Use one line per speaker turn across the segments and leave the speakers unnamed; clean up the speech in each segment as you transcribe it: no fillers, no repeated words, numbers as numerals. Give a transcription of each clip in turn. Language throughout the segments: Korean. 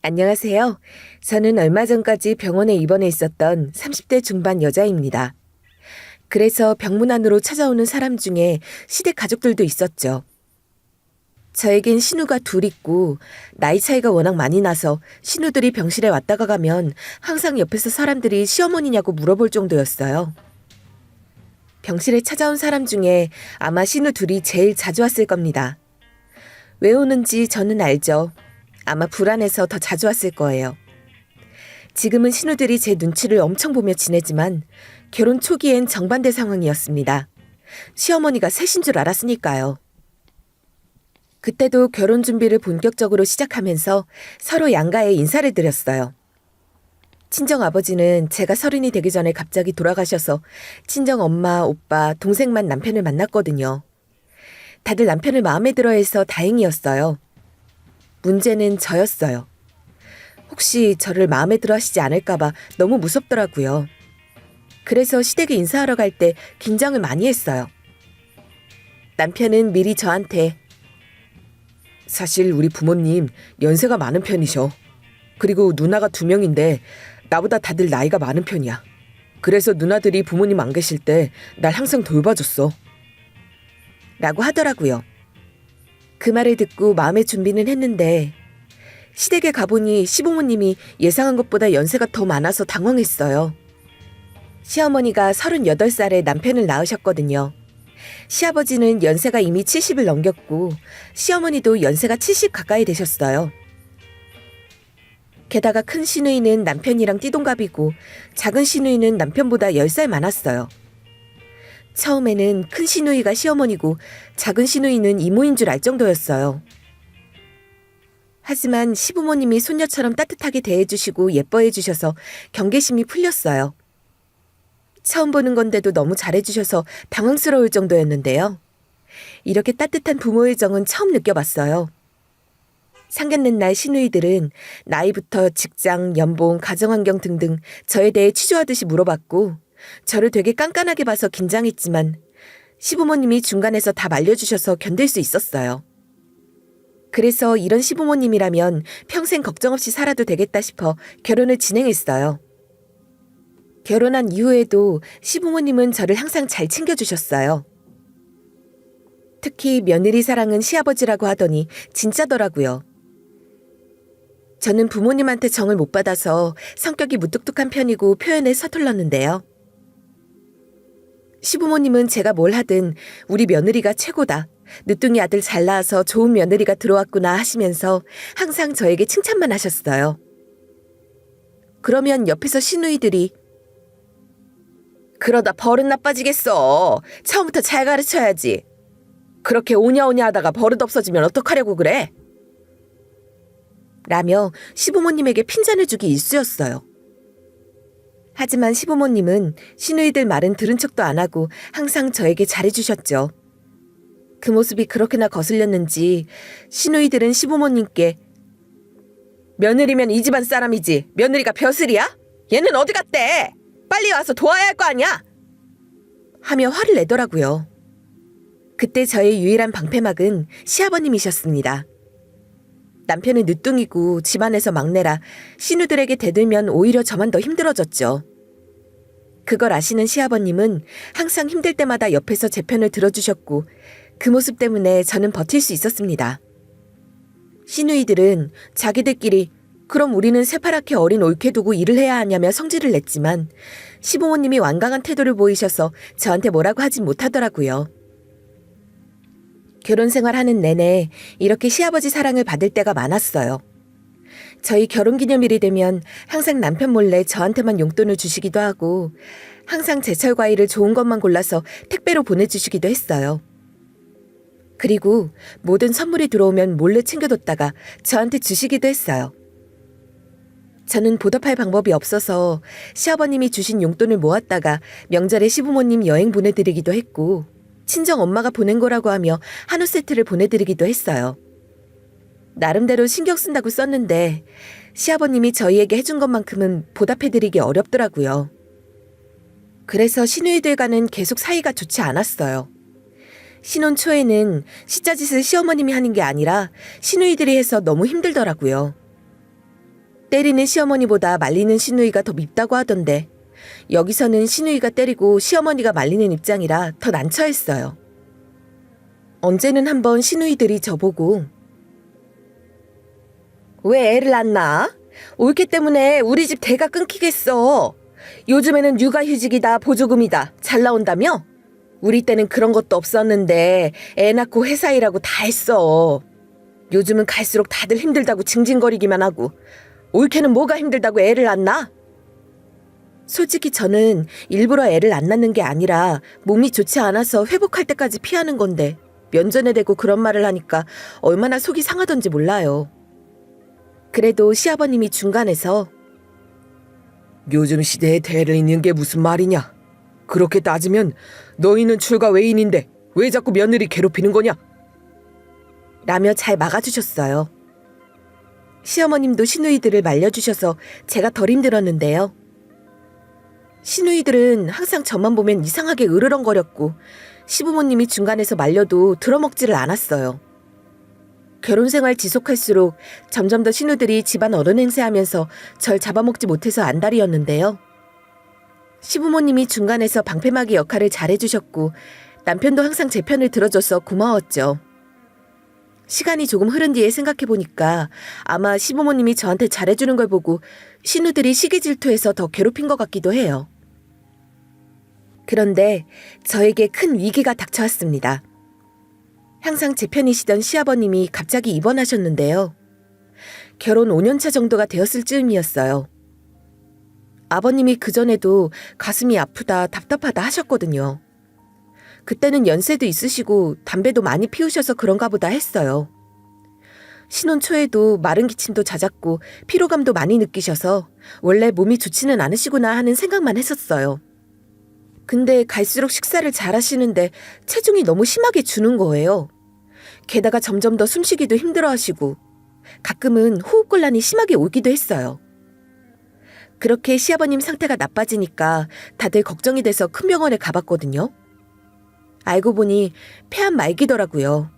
안녕하세요. 저는 얼마 전까지 병원에 입원해 있었던 30대 중반 여자입니다. 그래서 병문 안으로 찾아오는 사람 중에 시댁 가족들도 있었죠. 저에겐 신우가 둘 있고 나이 차이가 워낙 많이 나서 신우들이 병실에 왔다가 가면 항상 옆에서 사람들이 시어머니냐고 물어볼 정도였어요. 병실에 찾아온 사람 중에 아마 신우 둘이 제일 자주 왔을 겁니다. 왜 오는지 저는 알죠. 아마 불안해서 더 자주 왔을 거예요. 지금은 신우들이 제 눈치를 엄청 보며 지내지만 결혼 초기엔 정반대 상황이었습니다. 시어머니가 셋인 줄 알았으니까요. 그때도 결혼 준비를 본격적으로 시작하면서 서로 양가에 인사를 드렸어요. 친정아버지는 제가 서른이 되기 전에 갑자기 돌아가셔서 친정엄마, 오빠, 동생만 남편을 만났거든요. 다들 남편을 마음에 들어해서 다행이었어요. 문제는 저였어요. 혹시 저를 마음에 들어 하시지 않을까봐 너무 무섭더라고요. 그래서 시댁에 인사하러 갈 때 긴장을 많이 했어요. 남편은 미리 저한테 사실 우리 부모님 연세가 많은 편이셔. 그리고 누나가 2명인데 나보다 다들 나이가 많은 편이야. 그래서 누나들이 부모님 안 계실 때 날 항상 돌봐줬어. 라고 하더라고요. 그 말을 듣고 마음의 준비는 했는데 시댁에 가보니 시부모님이 예상한 것보다 연세가 더 많아서 당황했어요. 시어머니가 38살에 남편을 낳으셨거든요. 시아버지는 연세가 이미 70을 넘겼고 시어머니도 연세가 70 가까이 되셨어요. 게다가 큰 시누이는 남편이랑 띠동갑이고 작은 시누이는 남편보다 10살 많았어요. 처음에는 큰 시누이가 시어머니고 작은 시누이는 이모인 줄 알 정도였어요. 하지만 시부모님이 손녀처럼 따뜻하게 대해주시고 예뻐해주셔서 경계심이 풀렸어요. 처음 보는 건데도 너무 잘해주셔서 당황스러울 정도였는데요. 이렇게 따뜻한 부모의 정은 처음 느껴봤어요. 상견례 날 시누이들은 나이부터 직장, 연봉, 가정환경 등등 저에 대해 취조하듯이 물어봤고 저를 되게 깐깐하게 봐서 긴장했지만 시부모님이 중간에서 다 말려주셔서 견딜 수 있었어요. 그래서 이런 시부모님이라면 평생 걱정 없이 살아도 되겠다 싶어 결혼을 진행했어요. 결혼한 이후에도 시부모님은 저를 항상 잘 챙겨주셨어요. 특히 며느리 사랑은 시아버지라고 하더니 진짜더라고요. 저는 부모님한테 정을 못 받아서 성격이 무뚝뚝한 편이고 표현에 서툴렀는데요. 시부모님은 제가 뭘 하든 우리 며느리가 최고다. 늦둥이 아들 잘 낳아서 좋은 며느리가 들어왔구나 하시면서 항상 저에게 칭찬만 하셨어요. 그러면 옆에서 시누이들이 그러다 버릇 나빠지겠어. 처음부터 잘 가르쳐야지. 그렇게 오냐오냐 하다가 버릇 없어지면 어떡하려고 그래? 라며 시부모님에게 핀잔을 주기 일쑤였어요. 하지만 시부모님은 시누이들 말은 들은 척도 안 하고 항상 저에게 잘해주셨죠. 그 모습이 그렇게나 거슬렸는지 시누이들은 시부모님께 며느리면 이 집안 사람이지 며느리가 벼슬이야? 얘는 어디 갔대? 빨리 와서 도와야 할 거 아니야? 하며 화를 내더라고요. 그때 저의 유일한 방패막은 시아버님이셨습니다. 남편은 늦둥이고 집안에서 막내라 시누들에게 대들면 오히려 저만 더 힘들어졌죠. 그걸 아시는 시아버님은 항상 힘들 때마다 옆에서 제 편을 들어주셨고 그 모습 때문에 저는 버틸 수 있었습니다. 시누이들은 자기들끼리 그럼 우리는 새파랗게 어린 올케 두고 일을 해야 하냐며 성질을 냈지만 시부모님이 완강한 태도를 보이셔서 저한테 뭐라고 하진 못하더라고요. 결혼 생활하는 내내 이렇게 시아버지 사랑을 받을 때가 많았어요. 저희 결혼기념일이 되면 항상 남편 몰래 저한테만 용돈을 주시기도 하고 항상 제철 과일을 좋은 것만 골라서 택배로 보내주시기도 했어요. 그리고 모든 선물이 들어오면 몰래 챙겨뒀다가 저한테 주시기도 했어요. 저는 보답할 방법이 없어서 시아버님이 주신 용돈을 모았다가 명절에 시부모님 여행 보내드리기도 했고 친정 엄마가 보낸 거라고 하며 한우 세트를 보내드리기도 했어요. 나름대로 신경 쓴다고 썼는데 시아버님이 저희에게 해준 것만큼은 보답해드리기 어렵더라고요. 그래서 시누이들과는 계속 사이가 좋지 않았어요. 신혼 초에는 시자짓을 시어머님이 하는 게 아니라 시누이들이 해서 너무 힘들더라고요. 때리는 시어머니보다 말리는 시누이가 더 밉다고 하던데 여기서는 시누이가 때리고 시어머니가 말리는 입장이라 더 난처했어요. 언제는 한번 시누이들이 저보고 왜 애를 안 낳아? 올케 때문에 우리 집 대가 끊기겠어. 요즘에는 육아휴직이다 보조금이다 잘 나온다며? 우리 때는 그런 것도 없었는데 애 낳고 회사 일하고 다 했어. 요즘은 갈수록 다들 힘들다고 징징거리기만 하고 올케는 뭐가 힘들다고 애를 안 낳아? 솔직히 저는 일부러 애를 안 낳는 게 아니라 몸이 좋지 않아서 회복할 때까지 피하는 건데 면전에 대고 그런 말을 하니까 얼마나 속이 상하던지 몰라요. 그래도 시아버님이 중간에서 요즘 시대에 대를 잇는 게 무슨 말이냐? 그렇게 따지면 너희는 출가 외인인데 왜 자꾸 며느리 괴롭히는 거냐? 라며 잘 막아주셨어요. 시어머님도 시누이들을 말려주셔서 제가 덜 힘들었는데요. 시누이들은 항상 저만 보면 이상하게 으르렁거렸고 시부모님이 중간에서 말려도 들어먹지를 않았어요. 결혼생활 지속할수록 점점 더 시누들이 집안 어른 행세하면서 절 잡아먹지 못해서 안달이었는데요. 시부모님이 중간에서 방패막이 역할을 잘해주셨고 남편도 항상 제 편을 들어줘서 고마웠죠. 시간이 조금 흐른 뒤에 생각해보니까 아마 시부모님이 저한테 잘해주는 걸 보고 시누들이 시기 질투해서 더 괴롭힌 것 같기도 해요. 그런데 저에게 큰 위기가 닥쳐왔습니다. 항상 제 편이시던 시아버님이 갑자기 입원하셨는데요. 결혼 5년차 정도가 되었을 즈음이었어요. 아버님이 그전에도 가슴이 아프다 답답하다 하셨거든요. 그때는 연세도 있으시고 담배도 많이 피우셔서 그런가 보다 했어요. 신혼 초에도 마른 기침도 잦았고 피로감도 많이 느끼셔서 원래 몸이 좋지는 않으시구나 하는 생각만 했었어요. 근데 갈수록 식사를 잘 하시는데 체중이 너무 심하게 주는 거예요. 게다가 점점 더 숨쉬기도 힘들어하시고 가끔은 호흡곤란이 심하게 오기도 했어요. 그렇게 시아버님 상태가 나빠지니까 다들 걱정이 돼서 큰 병원에 가봤거든요. 알고 보니 폐암 말기더라고요.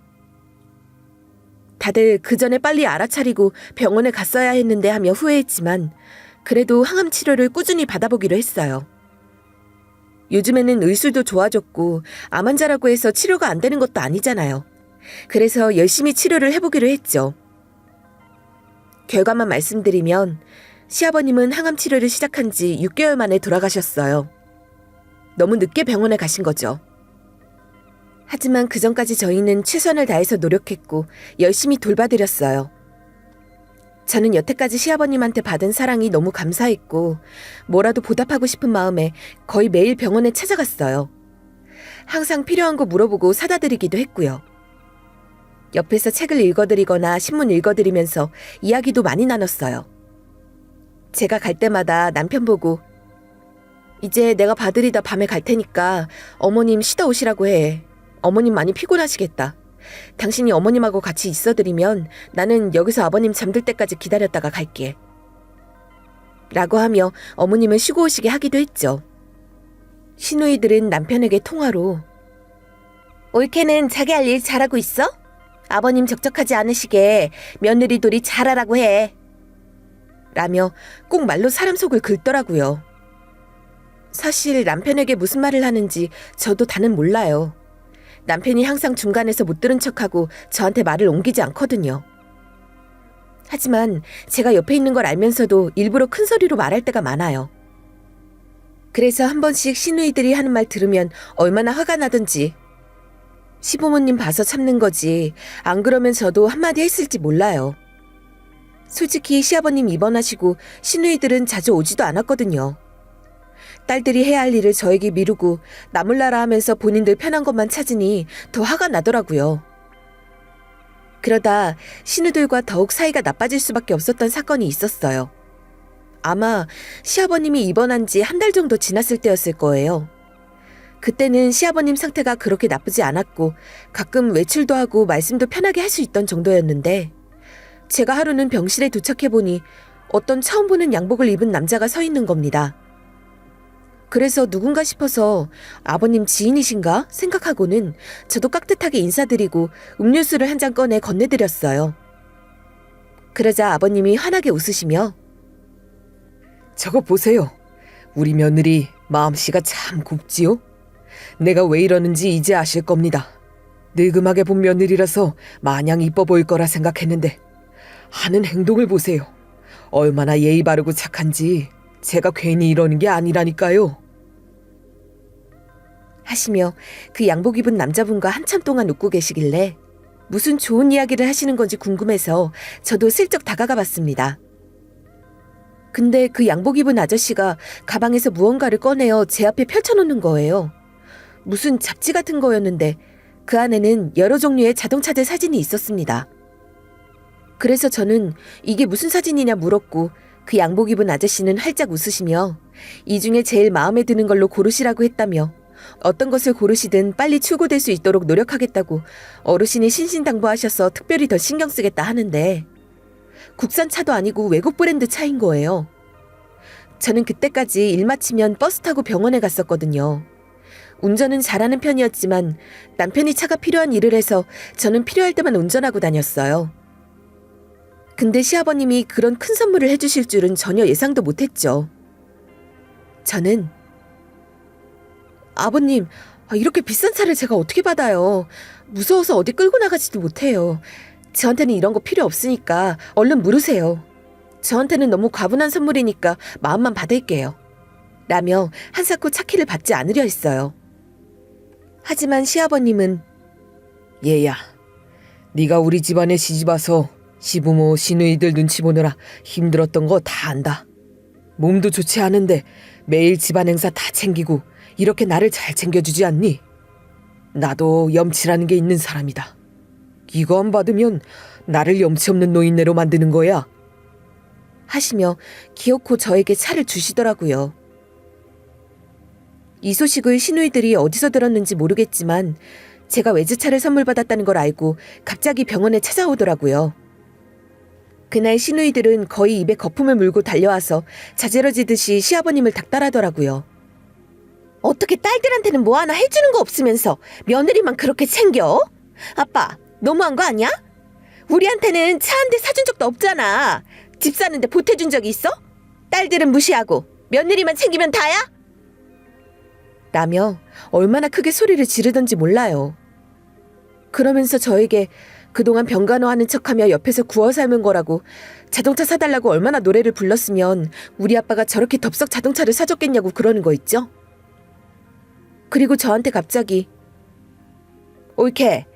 다들 그 전에 빨리 알아차리고 병원에 갔어야 했는데 하며 후회했지만 그래도 항암 치료를 꾸준히 받아보기로 했어요. 요즘에는 의술도 좋아졌고 암 환자라고 해서 치료가 안 되는 것도 아니잖아요. 그래서 열심히 치료를 해보기로 했죠. 결과만 말씀드리면 시아버님은 항암 치료를 시작한 지 6개월 만에 돌아가셨어요. 너무 늦게 병원에 가신 거죠. 하지만 그전까지 저희는 최선을 다해서 노력했고 열심히 돌봐드렸어요. 저는 여태까지 시아버님한테 받은 사랑이 너무 감사했고 뭐라도 보답하고 싶은 마음에 거의 매일 병원에 찾아갔어요. 항상 필요한 거 물어보고 사다 드리기도 했고요. 옆에서 책을 읽어드리거나 신문 읽어드리면서 이야기도 많이 나눴어요. 제가 갈 때마다 남편 보고 이제 내가 봐드리다 밤에 갈 테니까 어머님 쉬다 오시라고 해. 어머님 많이 피곤하시겠다. 당신이 어머님하고 같이 있어드리면 나는 여기서 아버님 잠들 때까지 기다렸다가 갈게. 라고 하며 어머님을 쉬고 오시게 하기도 했죠. 시누이들은 남편에게 통화로 올케는 자기 할 일 잘하고 있어? 아버님 적적하지 않으시게 며느리들이 잘하라고 해. 라며 꼭 말로 사람 속을 긁더라고요. 사실 남편에게 무슨 말을 하는지 저도 다는 몰라요. 남편이 항상 중간에서 못 들은 척하고 저한테 말을 옮기지 않거든요. 하지만 제가 옆에 있는 걸 알면서도 일부러 큰 소리로 말할 때가 많아요. 그래서 한 번씩 시누이들이 하는 말 들으면 얼마나 화가 나든지 시부모님 봐서 참는 거지 안 그러면 저도 한마디 했을지 몰라요. 솔직히 시아버님 입원하시고 시누이들은 자주 오지도 않았거든요. 딸들이 해야 할 일을 저에게 미루고 나몰라라 하면서 본인들 편한 것만 찾으니 더 화가 나더라고요. 그러다 시누들과 더욱 사이가 나빠질 수밖에 없었던 사건이 있었어요. 아마 시아버님이 입원한 지 한 달 정도 지났을 때였을 거예요. 그때는 시아버님 상태가 그렇게 나쁘지 않았고 가끔 외출도 하고 말씀도 편하게 할 수 있던 정도였는데 제가 하루는 병실에 도착해보니 어떤 처음 보는 양복을 입은 남자가 서 있는 겁니다. 그래서 누군가 싶어서 아버님 지인이신가 생각하고는 저도 깍듯하게 인사드리고 음료수를 한 잔 꺼내 건네드렸어요. 그러자 아버님이 환하게 웃으시며 저거 보세요. 우리 며느리 마음씨가 참 곱지요? 내가 왜 이러는지 이제 아실 겁니다. 늙음하게 본 며느리라서 마냥 이뻐 보일 거라 생각했는데 하는 행동을 보세요. 얼마나 예의 바르고 착한지 제가 괜히 이러는 게 아니라니까요. 하시며 그 양복 입은 남자분과 한참 동안 웃고 계시길래 무슨 좋은 이야기를 하시는 건지 궁금해서 저도 슬쩍 다가가 봤습니다. 근데 그 양복 입은 아저씨가 가방에서 무언가를 꺼내어 제 앞에 펼쳐놓는 거예요. 무슨 잡지 같은 거였는데 그 안에는 여러 종류의 자동차들 사진이 있었습니다. 그래서 저는 이게 무슨 사진이냐 물었고 그 양복 입은 아저씨는 활짝 웃으시며 이 중에 제일 마음에 드는 걸로 고르시라고 했다며 어떤 것을 고르시든 빨리 출고될 수 있도록 노력하겠다고 어르신이 신신당부하셔서 특별히 더 신경 쓰겠다 하는데 국산 차도 아니고 외국 브랜드 차인 거예요. 저는 그때까지 일 마치면 버스 타고 병원에 갔었거든요. 운전은 잘하는 편이었지만 남편이 차가 필요한 일을 해서 저는 필요할 때만 운전하고 다녔어요. 근데 시아버님이 그런 큰 선물을 해주실 줄은 전혀 예상도 못했죠. 저는 아버님, 이렇게 비싼 차를 제가 어떻게 받아요. 무서워서 어디 끌고 나가지도 못해요. 저한테는 이런 거 필요 없으니까 얼른 물으세요. 저한테는 너무 과분한 선물이니까 마음만 받을게요. 라며 한사코 차키를 받지 않으려 했어요. 하지만 시아버님은 얘야, 네가 우리 집안에 시집와서 시부모, 시누이들 눈치 보느라 힘들었던 거 다 안다. 몸도 좋지 않은데 매일 집안 행사 다 챙기고 이렇게 나를 잘 챙겨주지 않니? 나도 염치라는 게 있는 사람이다. 이거 안 받으면 나를 염치 없는 노인네로 만드는 거야. 하시며 기어코 저에게 차를 주시더라고요. 이 소식을 시누이들이 어디서 들었는지 모르겠지만 제가 외제차를 선물 받았다는 걸 알고 갑자기 병원에 찾아오더라고요. 그날 시누이들은 거의 입에 거품을 물고 달려와서 자지러지듯이 시아버님을 닥달하더라고요. 어떻게 딸들한테는 뭐 하나 해주는 거 없으면서 며느리만 그렇게 챙겨? 아빠, 너무한 거 아니야? 우리한테는 차 한 대 사준 적도 없잖아. 집 사는데 보태준 적이 있어? 딸들은 무시하고 며느리만 챙기면 다야? 라며 얼마나 크게 소리를 지르던지 몰라요. 그러면서 저에게 그동안 병간호하는 척하며 옆에서 구워 삶은 거라고 자동차 사달라고 얼마나 노래를 불렀으면 우리 아빠가 저렇게 덥석 자동차를 사줬겠냐고 그러는 거 있죠? 그리고 저한테 갑자기 옳게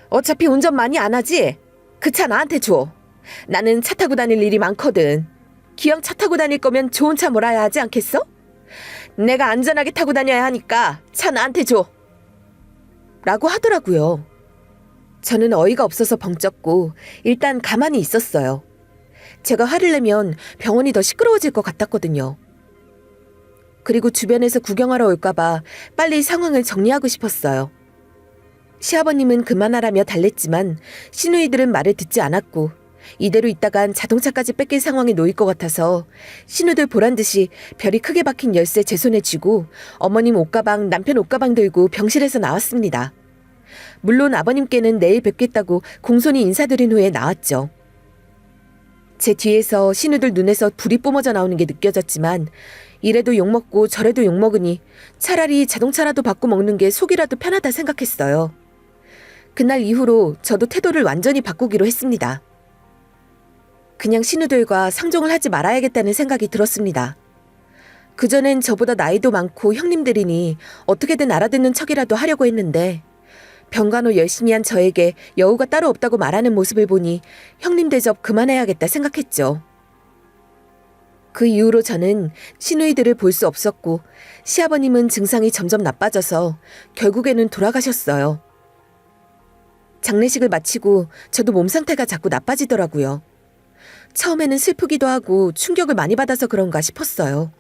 어차피 운전 많이 안 하지? 그 차 나한테 줘. 나는 차 타고 다닐 일이 많거든. 기왕 차 타고 다닐 거면 좋은 차 몰아야 하지 않겠어? 내가 안전하게 타고 다녀야 하니까 차 나한테 줘. 라고 하더라고요. 저는 어이가 없어서 벙쪘고 일단 가만히 있었어요. 제가 화를 내면 병원이 더 시끄러워질 것 같았거든요. 그리고 주변에서 구경하러 올까봐 빨리 상황을 정리하고 싶었어요. 시아버님은 그만하라며 달랬지만 시누이들은 말을 듣지 않았고 이대로 있다간 자동차까지 뺏길 상황에 놓일 것 같아서 신우들 보란듯이 별이 크게 박힌 열쇠 제 손에 쥐고 어머님 옷가방, 남편 옷가방 들고 병실에서 나왔습니다. 물론 아버님께는 내일 뵙겠다고 공손히 인사드린 후에 나왔죠. 제 뒤에서 신우들 눈에서 불이 뿜어져 나오는 게 느껴졌지만 이래도 욕먹고 저래도 욕먹으니 차라리 자동차라도 바꿔 먹는 게 속이라도 편하다 생각했어요. 그날 이후로 저도 태도를 완전히 바꾸기로 했습니다. 그냥 신우들과 상종을 하지 말아야겠다는 생각이 들었습니다. 그전엔 저보다 나이도 많고 형님들이니 어떻게든 알아듣는 척이라도 하려고 했는데 병간호 열심히 한 저에게 여우가 따로 없다고 말하는 모습을 보니 형님 대접 그만해야겠다 생각했죠. 그 이후로 저는 시누이들을 볼 수 없었고 시아버님은 증상이 점점 나빠져서 결국에는 돌아가셨어요. 장례식을 마치고 저도 몸 상태가 자꾸 나빠지더라고요. 처음에는 슬프기도 하고 충격을 많이 받아서 그런가 싶었어요.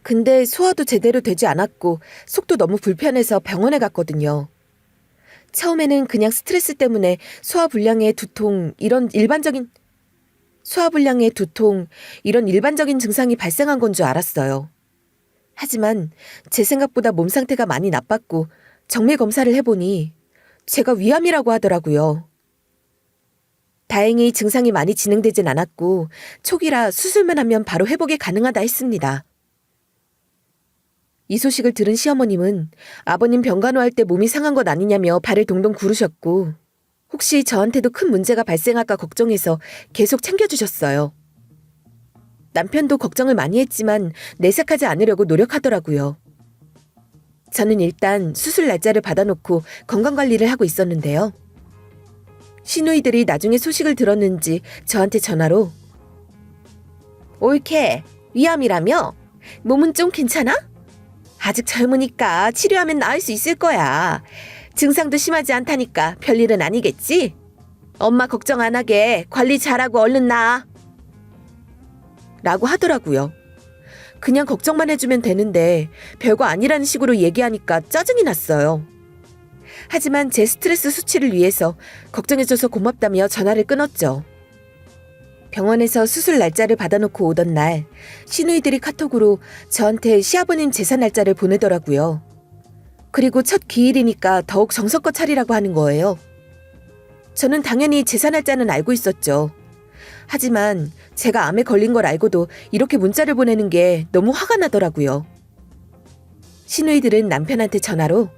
근데 소화도 제대로 되지 않았고 속도 너무 불편해서 병원에 갔거든요. 처음에는 그냥 스트레스 때문에 소화불량의 두통, 이런 일반적인 증상이 발생한 건 줄 알았어요. 하지만 제 생각보다 몸 상태가 많이 나빴고 정밀 검사를 해보니 제가 위암이라고 하더라고요. 다행히 증상이 많이 진행되진 않았고 초기라 수술만 하면 바로 회복이 가능하다 했습니다. 이 소식을 들은 시어머님은 아버님 병간호할 때 몸이 상한 것 아니냐며 발을 동동 구르셨고 혹시 저한테도 큰 문제가 발생할까 걱정해서 계속 챙겨주셨어요. 남편도 걱정을 많이 했지만 내색하지 않으려고 노력하더라고요. 저는 일단 수술 날짜를 받아놓고 건강관리를 하고 있었는데요. 시누이들이 나중에 소식을 들었는지 저한테 전화로 옳게 위암이라며? 몸은 좀 괜찮아? 아직 젊으니까 치료하면 나을 수 있을 거야. 증상도 심하지 않다니까 별일은 아니겠지? 엄마 걱정 안 하게 관리 잘하고 얼른 나아. 라고 하더라고요. 그냥 걱정만 해주면 되는데 별거 아니라는 식으로 얘기하니까 짜증이 났어요. 하지만 제 스트레스 수치를 위해서 걱정해줘서 고맙다며 전화를 끊었죠. 병원에서 수술 날짜를 받아놓고 오던 날 시누이들이 카톡으로 저한테 시아버님 제사 날짜를 보내더라고요. 그리고 첫 기일이니까 더욱 정성껏 차리라고 하는 거예요. 저는 당연히 제사 날짜는 알고 있었죠. 하지만 제가 암에 걸린 걸 알고도 이렇게 문자를 보내는 게 너무 화가 나더라고요. 시누이들은 남편한테 전화로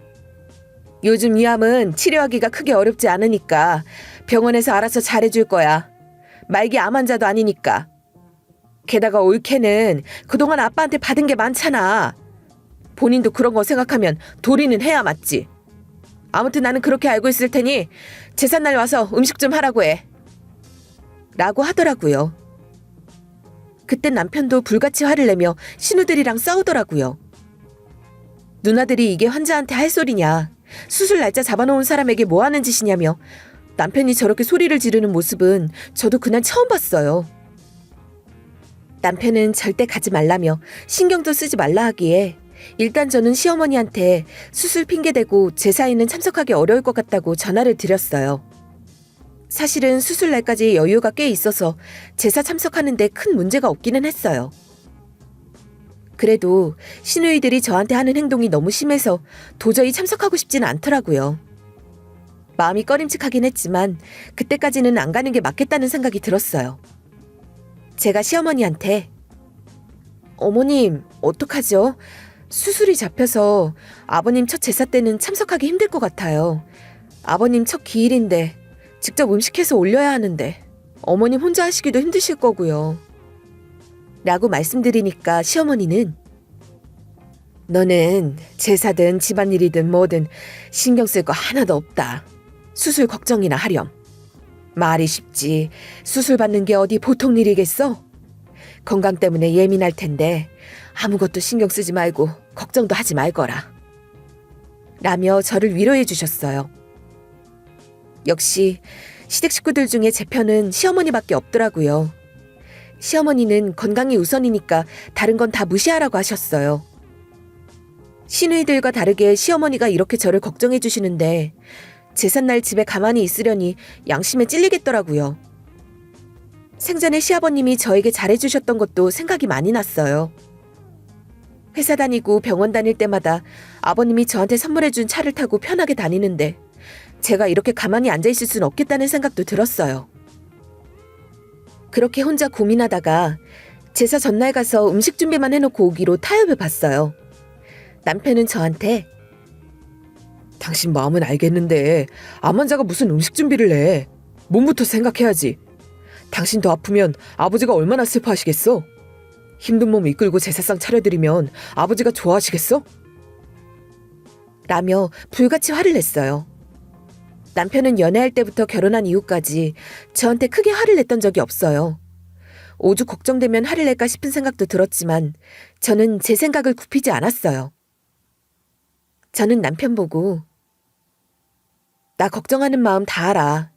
요즘 이 암은 치료하기가 크게 어렵지 않으니까 병원에서 알아서 잘해줄 거야. 말기 암 환자도 아니니까. 게다가 올케는 그동안 아빠한테 받은 게 많잖아. 본인도 그런 거 생각하면 도리는 해야 맞지. 아무튼 나는 그렇게 알고 있을 테니 제삿날 와서 음식 좀 하라고 해. 라고 하더라고요. 그때 남편도 불같이 화를 내며 신우들이랑 싸우더라고요. 누나들이 이게 환자한테 할 소리냐. 수술 날짜 잡아놓은 사람에게 뭐 하는 짓이냐며 남편이 저렇게 소리를 지르는 모습은 저도 그날 처음 봤어요. 남편은 절대 가지 말라며 신경도 쓰지 말라 하기에 일단 저는 시어머니한테 수술 핑계대고 제사에는 참석하기 어려울 것 같다고 전화를 드렸어요. 사실은 수술 날까지 여유가 꽤 있어서 제사 참석하는데 큰 문제가 없기는 했어요. 그래도 시누이들이 저한테 하는 행동이 너무 심해서 도저히 참석하고 싶지는 않더라고요. 마음이 꺼림칙하긴 했지만 그때까지는 안 가는 게 맞겠다는 생각이 들었어요. 제가 시어머니한테 어머님 어떡하죠? 수술이 잡혀서 아버님 첫 제사 때는 참석하기 힘들 것 같아요. 아버님 첫 기일인데 직접 음식해서 올려야 하는데 어머님 혼자 하시기도 힘드실 거고요. 라고 말씀드리니까 시어머니는 너는 제사든 집안일이든 뭐든 신경 쓸 거 하나도 없다. 수술 걱정이나 하렴. 말이 쉽지 수술 받는 게 어디 보통 일이겠어? 건강 때문에 예민할 텐데 아무것도 신경 쓰지 말고 걱정도 하지 말거라. 라며 저를 위로해 주셨어요. 역시 시댁 식구들 중에 제 편은 시어머니밖에 없더라고요. 시어머니는 건강이 우선이니까 다른 건 다 무시하라고 하셨어요. 시누이들과 다르게 시어머니가 이렇게 저를 걱정해 주시는데 제삿날 집에 가만히 있으려니 양심에 찔리겠더라고요. 생전에 시아버님이 저에게 잘해주셨던 것도 생각이 많이 났어요. 회사 다니고 병원 다닐 때마다 아버님이 저한테 선물해준 차를 타고 편하게 다니는데 제가 이렇게 가만히 앉아있을 순 없겠다는 생각도 들었어요. 그렇게 혼자 고민하다가 제사 전날 가서 음식 준비만 해놓고 오기로 타협을 봤어요. 남편은 저한테 당신 마음은 알겠는데 암 환자가 무슨 음식 준비를 해. 몸부터 생각해야지. 당신도 아프면 아버지가 얼마나 슬퍼하시겠어? 힘든 몸 이끌고 제사상 차려드리면 아버지가 좋아하시겠어? 라며 불같이 화를 냈어요. 남편은 연애할 때부터 결혼한 이후까지 저한테 크게 화를 냈던 적이 없어요. 오죽 걱정되면 화를 낼까 싶은 생각도 들었지만 저는 제 생각을 굽히지 않았어요. 저는 남편 보고 나 걱정하는 마음 다 알아.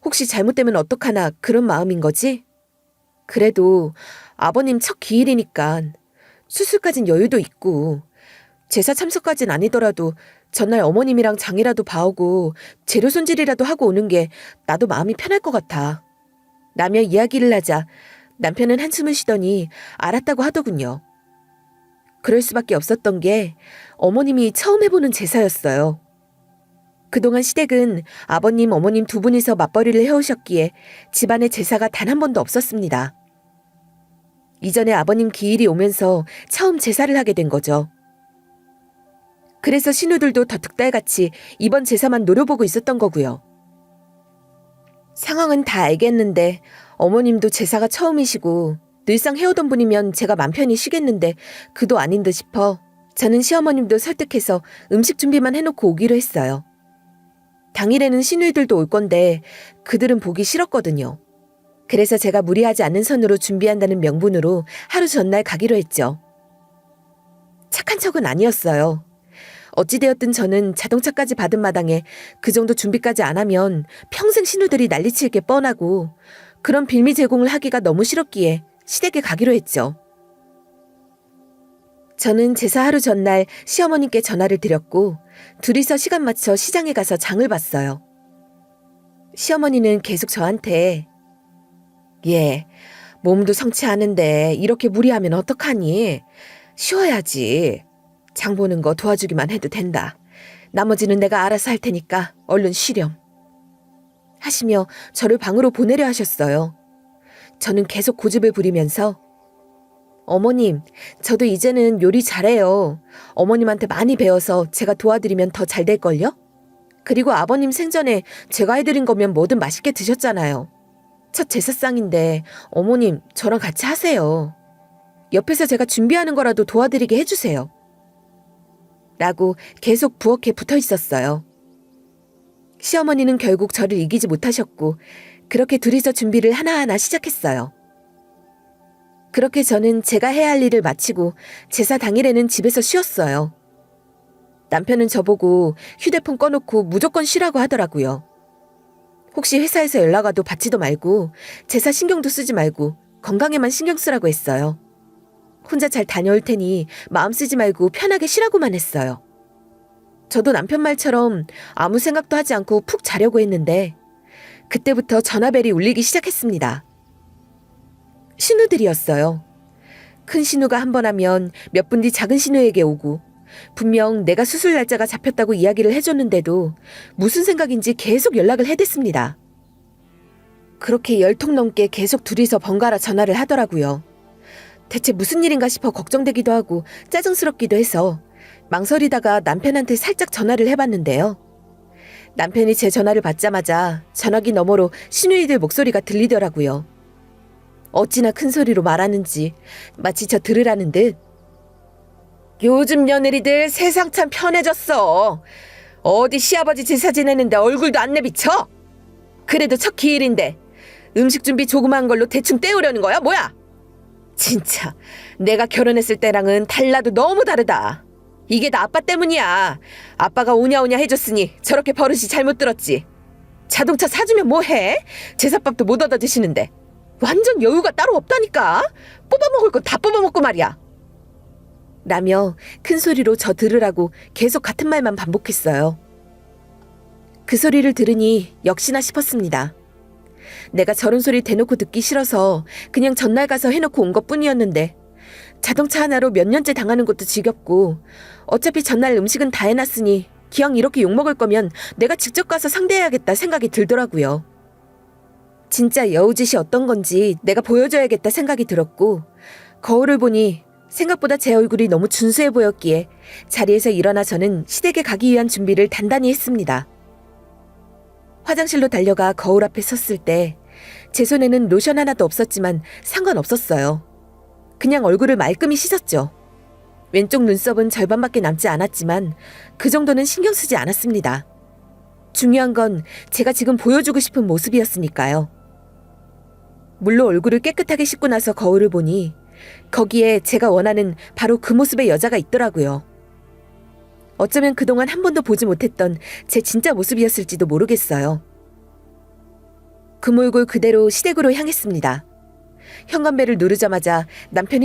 혹시 잘못되면 어떡하나 그런 마음인 거지? 그래도 아버님 첫 기일이니까 수술까진 여유도 있고 제사 참석까진 아니더라도 전날 어머님이랑 장이라도 봐오고 재료 손질이라도 하고 오는 게 나도 마음이 편할 것 같아. 라며 이야기를 하자 남편은 한숨을 쉬더니 알았다고 하더군요. 그럴 수밖에 없었던 게 어머님이 처음 해보는 제사였어요. 그동안 시댁은 아버님, 어머님 두 분이서 맞벌이를 해오셨기에 집안에 제사가 단 한 번도 없었습니다. 이전에 아버님 기일이 오면서 처음 제사를 하게 된 거죠. 그래서 신우들도 더 득달같이 이번 제사만 노려보고 있었던 거고요. 상황은 다 알겠는데 어머님도 제사가 처음이시고 늘상 해오던 분이면 제가 맘 편히 쉬겠는데 그도 아닌 듯 싶어 저는 시어머님도 설득해서 음식 준비만 해놓고 오기로 했어요. 당일에는 시누이들도 올 건데 그들은 보기 싫었거든요. 그래서 제가 무리하지 않는 선으로 준비한다는 명분으로 하루 전날 가기로 했죠. 착한 척은 아니었어요. 어찌되었든 저는 자동차까지 받은 마당에 그 정도 준비까지 안 하면 평생 신우들이 난리칠 게 뻔하고 그런 빌미 제공을 하기가 너무 싫었기에 시댁에 가기로 했죠. 저는 제사 하루 전날 시어머님께 전화를 드렸고 둘이서 시간 맞춰 시장에 가서 장을 봤어요. 시어머니는 계속 저한테 "얘, 몸도 성치 않은데 이렇게 무리하면 어떡하니? 쉬어야지. 장 보는 거 도와주기만 해도 된다. 나머지는 내가 알아서 할 테니까 얼른 쉬렴." 하시며 저를 방으로 보내려 하셨어요. 저는 계속 고집을 부리면서 "어머님, 저도 이제는 요리 잘해요. 어머님한테 많이 배워서 제가 도와드리면 더 잘 될걸요? 그리고 아버님 생전에 제가 해드린 거면 뭐든 맛있게 드셨잖아요. 첫 제사상인데 어머님 저랑 같이 하세요. 옆에서 제가 준비하는 거라도 도와드리게 해주세요." 라고 계속 부엌에 붙어 있었어요. 시어머니는 결국 저를 이기지 못하셨고 그렇게 둘이서 준비를 하나하나 시작했어요. 그렇게 저는 제가 해야 할 일을 마치고 제사 당일에는 집에서 쉬었어요. 남편은 저보고 휴대폰 꺼놓고 무조건 쉬라고 하더라고요. 혹시 회사에서 연락 와도 받지도 말고 제사 신경도 쓰지 말고 건강에만 신경 쓰라고 했어요. 혼자 잘 다녀올 테니 마음 쓰지 말고 편하게 쉬라고만 했어요. 저도 남편 말처럼 아무 생각도 하지 않고 푹 자려고 했는데 그때부터 전화벨이 울리기 시작했습니다. 신우들이었어요. 큰 신우가 한 번 하면 몇 분 뒤 작은 신우에게 오고 분명 내가 수술 날짜가 잡혔다고 이야기를 해줬는데도 무슨 생각인지 계속 연락을 해댔습니다. 그렇게 10통 넘게 계속 둘이서 번갈아 전화를 하더라고요. 대체 무슨 일인가 싶어 걱정되기도 하고 짜증스럽기도 해서 망설이다가 남편한테 살짝 전화를 해봤는데요. 남편이 제 전화를 받자마자 전화기 너머로 시누이들 목소리가 들리더라고요. 어찌나 큰 소리로 말하는지 마치 저 들으라는 듯 "요즘 며느리들 세상 참 편해졌어. 어디 시아버지 제사 지내는데 얼굴도 안 내비쳐? 그래도 첫 기일인데 음식 준비 조그마한 걸로 대충 때우려는 거야 뭐야? 진짜 내가 결혼했을 때랑은 달라도 너무 다르다. 이게 다 아빠 때문이야. 아빠가 오냐오냐 해줬으니 저렇게 버릇이 잘못 들었지. 자동차 사주면 뭐해? 제사밥도 못 얻어 드시는데. 완전 여유가 따로 없다니까. 뽑아먹을 거 다 뽑아먹고 말이야." 라며 큰 소리로 저 들으라고 계속 같은 말만 반복했어요. 그 소리를 들으니 역시나 싶었습니다. 내가 저런 소리 대놓고 듣기 싫어서 그냥 전날 가서 해놓고 온 것뿐이었는데 자동차 하나로 몇 년째 당하는 것도 지겹고 어차피 전날 음식은 다 해놨으니 기왕 이렇게 욕먹을 거면 내가 직접 가서 상대해야겠다 생각이 들더라고요. 진짜 여우짓이 어떤 건지 내가 보여줘야겠다 생각이 들었고 거울을 보니 생각보다 제 얼굴이 너무 준수해 보였기에 자리에서 일어나 저는 시댁에 가기 위한 준비를 단단히 했습니다. 화장실로 달려가 거울 앞에 섰을 때 제 손에는 로션 하나도 없었지만 상관없었어요. 그냥 얼굴을 말끔히 씻었죠. 왼쪽 눈썹은 절반밖에 남지 않았지만 그 정도는 신경 쓰지 않았습니다. 중요한 건 제가 지금 보여주고 싶은 모습이었으니까요. 물로 얼굴을 깨끗하게 씻고 나서 거울을 보니 거기에 제가 원하는 바로 그 모습의 여자가 있더라고요. 어쩌면 그동안 한 번도 보지 못했던 제 진짜 모습이었을지도 모르겠어요. 그 몰골 그대로 시댁으로 향했습니다. 현관벨을 누르자마자 남편이